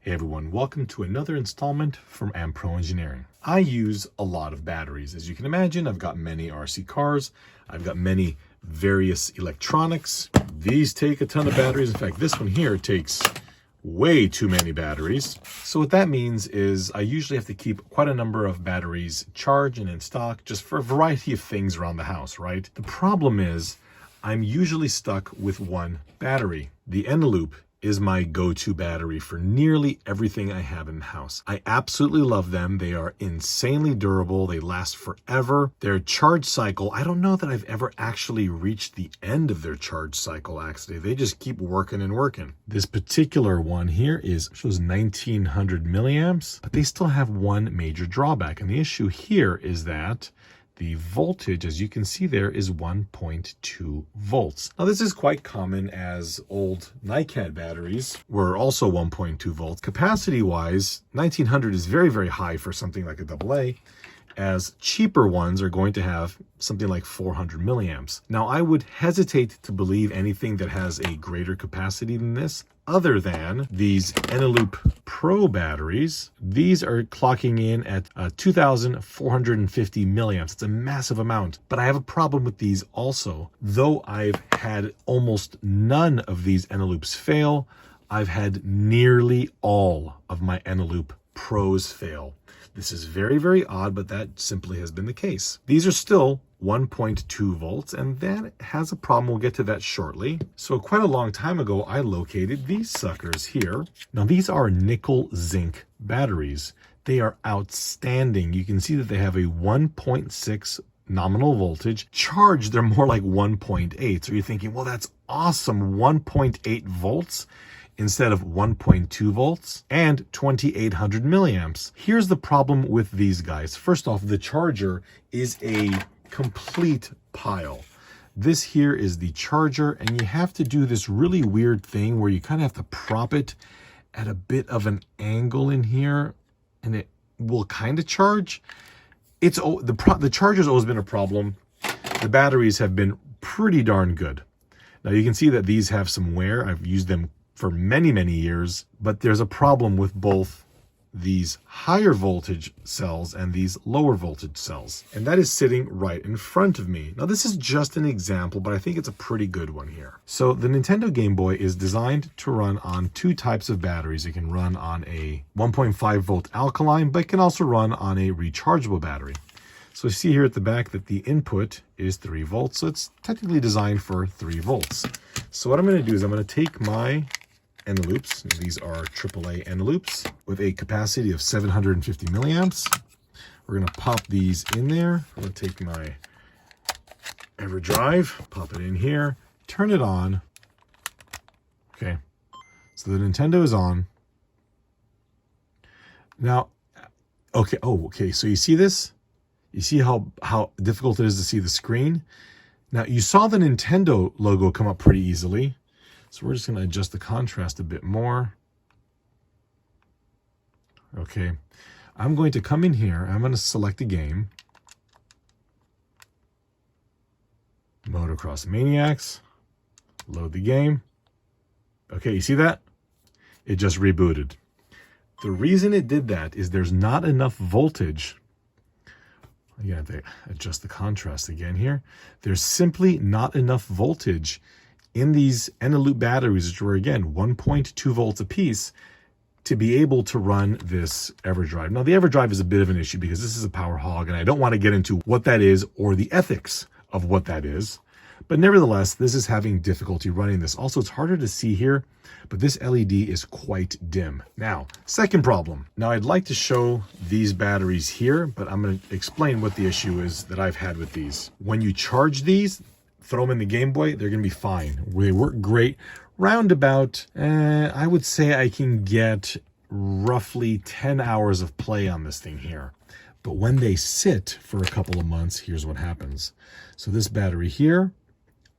Hey everyone, welcome to another installment from Pro Engineering. I use a lot of batteries. As you can imagine, I've got many RC cars. I've got many various electronics. These take a ton of batteries. In fact, this one here takes way too many batteries. So what that means is I usually have to keep quite a number of batteries charged and in stock just for a variety of things around the house, right? The problem is I'm usually stuck with one battery. The Eneloop is my go-to battery for nearly everything I have in the house. I absolutely love them. They are insanely durable. They last forever. Their charge cycle, I don't know that I've ever actually reached the end of their charge cycle, actually. They just keep working and working. This particular one here shows 1900 milliamps, but they still have one major drawback. And the issue here is that the voltage, as you can see there, is 1.2 volts. Now, this is quite common as old NiCad batteries were also 1.2 volts. Capacity-wise, 1900 is very, very high for something like a AA, as cheaper ones are going to have something like 400 milliamps. Now, I would hesitate to believe anything that has a greater capacity than this, other than these Eneloop Pro batteries. These are clocking in at 2,450 milliamps. It's a massive amount, but I have a problem with these also. Though I've had almost none of these Eneloops fail, I've had nearly all of my Eneloop Pros fail. This is very, very odd, but that simply has been the case. These are still 1.2 volts, and that has a problem. We'll get to that shortly. So quite a long time ago, I located these suckers here. Now, these are nickel zinc batteries. They are outstanding. You can see that they have a 1.6 nominal voltage. Charged, they're more like 1.8. So you're thinking, well, that's awesome. 1.8 volts instead of 1.2 volts and 2800 milliamps. Here's the problem with these guys. First off, the charger is a complete pile. This here is the charger, and you have to do this really weird thing where you kind of have to prop it at a bit of an angle in here, and it will kind of charge. The charger's always been a problem. The batteries have been pretty darn good. Now you can see that these have some wear. I've used them for many, many years, but there's a problem with both these higher voltage cells and these lower voltage cells. And that is sitting right in front of me. Now, this is just an example, but I think it's a pretty good one here. So the Nintendo Game Boy is designed to run on two types of batteries. It can run on a 1.5 volt alkaline, but it can also run on a rechargeable battery. So you see here at the back that the input is 3 volts. So it's technically designed for 3 volts. So what I'm going to do is I'm going to take my Eneloops. These are AAA Eneloops with a capacity of 750 milliamps. We're going to pop these in there. I'm going to take my EverDrive, pop it in here, turn it on. Okay, so the Nintendo is on. Now, okay, so you see this? You see how difficult it is to see the screen? Now, you saw the Nintendo logo come up pretty easily. So we're just going to adjust the contrast a bit more. Okay, I'm going to come in here. I'm going to select a game. Motocross Maniacs. Load the game. Okay, you see that? It just rebooted. The reason it did that is there's not enough voltage. Again, I have to adjust the contrast again here. There's simply not enough voltage in these Eneloop batteries, which were, again, 1.2 volts apiece, to be able to run this EverDrive. Now, the EverDrive is a bit of an issue because this is a power hog, and I don't want to get into what that is or the ethics of what that is. But nevertheless, this is having difficulty running this. Also, it's harder to see here, but this LED is quite dim. Now, second problem. Now, I'd like to show these batteries here, but I'm going to explain what the issue is that I've had with these. When you charge these, throw them in the Game Boy, they're going to be fine. They work great. Roundabout, I would say I can get roughly 10 hours of play on this thing here. But when they sit for a couple of months, here's what happens. So this battery here,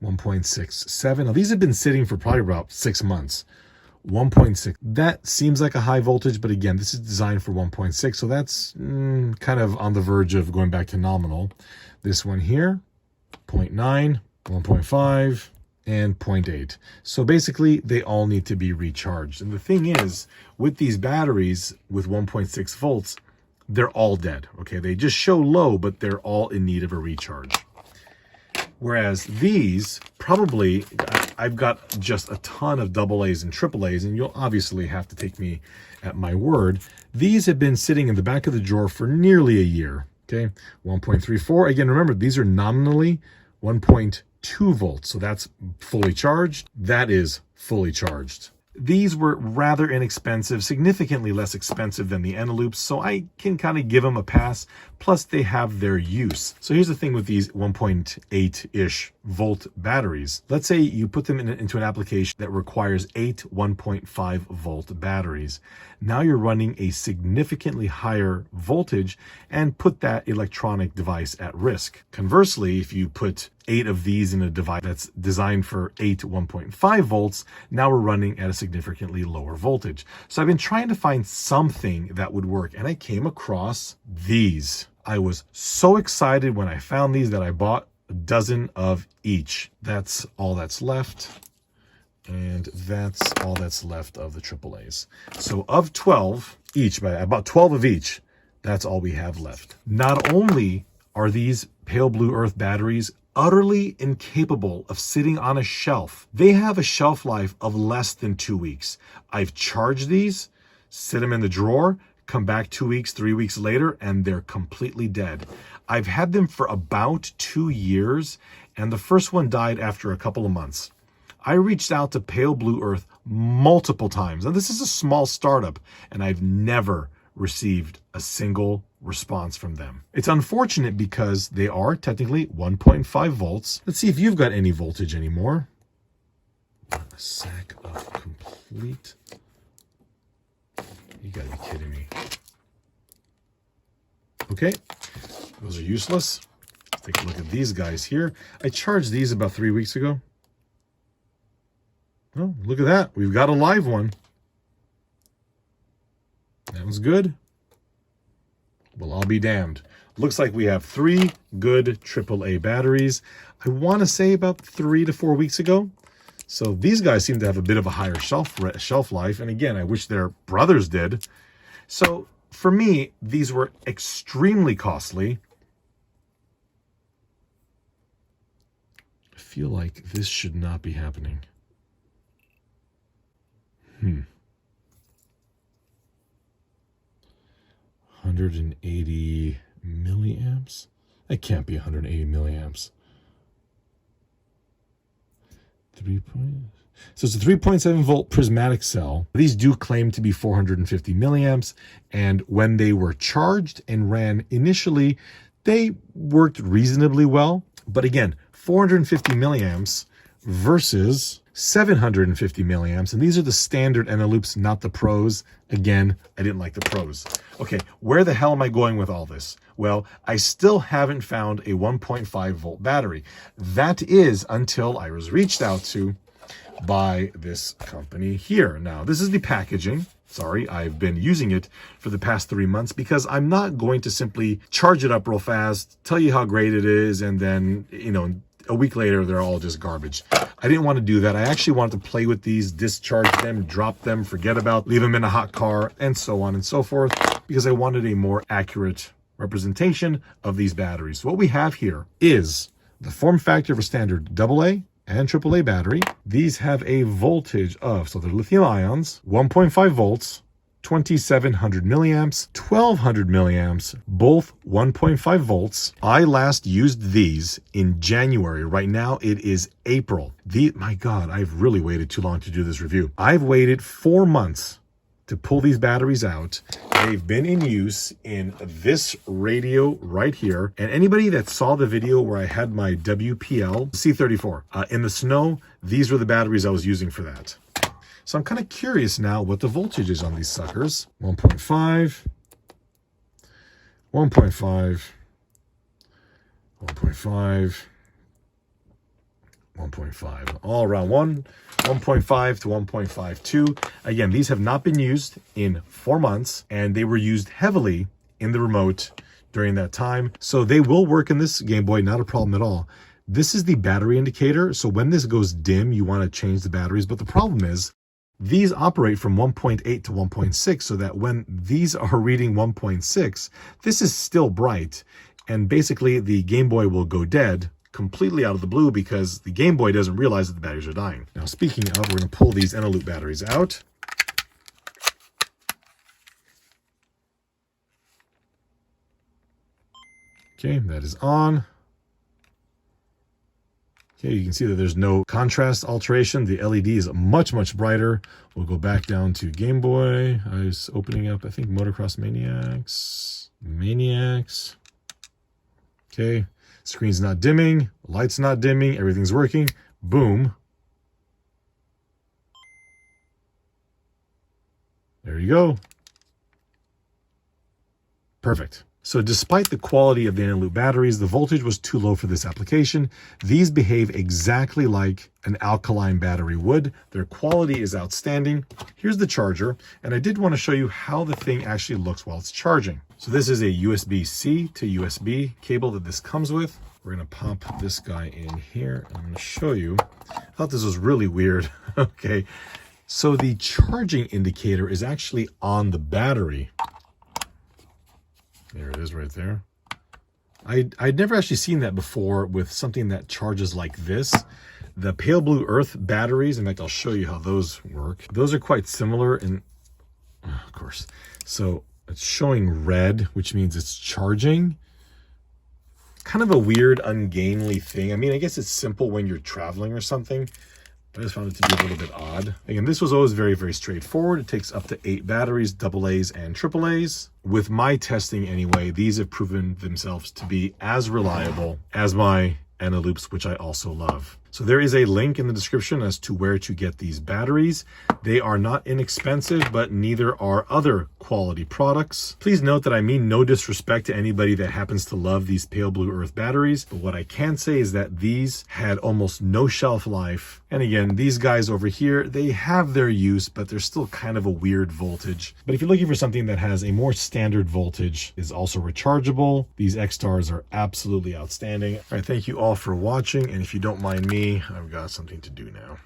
1.67. Now, these have been sitting for probably about 6 months. 1.6. That seems like a high voltage, but again, this is designed for 1.6, so that's kind of on the verge of going back to nominal. This one here, 0.9. 1.5, and 0.8. So basically, they all need to be recharged. And the thing is, with these batteries with 1.6 volts, they're all dead, okay? They just show low, but they're all in need of a recharge. Whereas these, probably, I've got just a ton of AA's and AAA's, and you'll obviously have to take me at my word. These have been sitting in the back of the drawer for nearly a year, okay? 1.34. Again, remember, these are nominally 1.2 volts, so that's fully charged. That is fully charged. These were rather inexpensive, significantly less expensive than the Eneloops, so I can kind of give them a pass. Plus, they have their use. So here's the thing with these 1.8-ish volt batteries. Let's say you put them into an application that requires 8 1.5 volt batteries. Now you're running a significantly higher voltage and put that electronic device at risk. Conversely, if you put 8 of these in a device that's designed for 8 1.5 volts, now we're running at a significantly lower voltage. So I've been trying to find something that would work, and I came across these. I was so excited when I found these that I bought a dozen of each. That's all that's left. And that's all that's left of the AAAs. So of 12 each, about 12 of each, that's all we have left. Not only are these pale blue earth batteries utterly incapable of sitting on a shelf, they have a shelf life of less than 2 weeks. I've charged these, sit them in the drawer, come back 2 weeks, 3 weeks later, and they're completely dead. I've had them for about 2 years, and the first one died after a couple of months. I reached out to Pale Blue Earth multiple times, and this is a small startup, and I've never received a single response from them. It's unfortunate because they are technically 1.5 volts. Let's see if you've got any voltage anymore. A sack of complete... You gotta be kidding me. Okay, those are useless. Let's take a look at these guys here. I charged these about 3 weeks ago. Oh, look at that. We've got a live one. That was good. Well, I'll be damned. Looks like we have 3 good AAA batteries. I want to say about 3 to 4 weeks ago. So these guys seem to have a bit of a higher shelf life. And again, I wish their brothers did. So for me, these were extremely costly. I feel like this should not be happening. 180 milliamps? That can't be 180 milliamps. So it's a 3.7 volt prismatic cell. These do claim to be 450 milliamps, and when they were charged and ran initially, they worked reasonably well. But again, 450 milliamps versus 750 milliamps, and these are the standard Eneloops, not the Pros. Again, I didn't like the Pros. Okay, where the hell am I going with all this? Well, I still haven't found a 1.5 volt battery. That is until I was reached out to by this company here. Now, this is the packaging. Sorry, I've been using it for the past 3 months because I'm not going to simply charge it up real fast, tell you how great it is, and then, a week later, they're all just garbage. I didn't want to do that. I actually wanted to play with these, discharge them, drop them, forget about, leave them in a hot car, and so on and so forth, because I wanted a more accurate representation of these batteries. So what we have here is the form factor of a standard AA and AAA battery. These have a voltage of, so they're lithium ions, 1.5 volts, 2700 milliamps, 1200 milliamps, both 1.5 volts. I last used these in January. Right now it is April. My God, I've really waited too long to do this review. I've waited 4 months to pull these batteries out. They've been in use in this radio right here. And anybody that saw the video where I had my WPL C34 in the snow, these were the batteries I was using for that. So I'm kind of curious now what the voltage is on these suckers. 1.5, 1.5, 1.5, 1.5, all around 1.5 to 1.52. Again, these have not been used in 4 months, and they were used heavily in the remote during that time. So they will work in this Game Boy, not a problem at all. This is the battery indicator. So when this goes dim, you want to change the batteries. But the problem is these operate from 1.8 to 1.6, so that when these are reading 1.6, this is still bright. And basically the Game Boy will go dead completely out of the blue because the Game Boy doesn't realize that the batteries are dying. Now, speaking of, we're going to pull these Eneloop batteries out. Okay, that is on. Okay, you can see that there's no contrast alteration. The LED is much, much brighter. We'll go back down to Game Boy. I was opening up, I think, Motocross Maniacs. Okay, screen's not dimming, light's not dimming, everything's working. Boom. There you go. Perfect. So despite the quality of the Eneloop batteries, the voltage was too low for this application. These behave exactly like an alkaline battery would. Their quality is outstanding. Here's the charger, and I did want to show you how the thing actually looks while it's charging. So this is a USB-C to USB cable that this comes with. We're going to pop this guy in here. I'm going to show you. I thought this was really weird. Okay, so the charging indicator is actually on the battery. There it is right there. I'd never actually seen that before with something that charges like this. The Pale Blue Earth batteries, in fact, I'll show you how those work. Those are quite similar, and of course, so it's showing red, which means it's charging. Kind of a weird, ungainly thing. I mean, I guess it's simple when you're traveling or something. I just found it to be a little bit odd. Again, this was always very, very straightforward. It takes up to 8 batteries, AA's and AAA's. With my testing anyway, these have proven themselves to be as reliable as my Eneloops, which I also love. So there is a link in the description as to where to get these batteries. They are not inexpensive, but neither are other quality products. Please note that I mean no disrespect to anybody that happens to love these Pale Blue Earth batteries, but what I can say is that these had almost no shelf life. And again, these guys over here, they have their use, but they're still kind of a weird voltage. But if you're looking for something that has a more standard voltage, is also rechargeable, these Xstars are absolutely outstanding. All right, thank you all for watching, and if you don't mind me, I've got something to do now.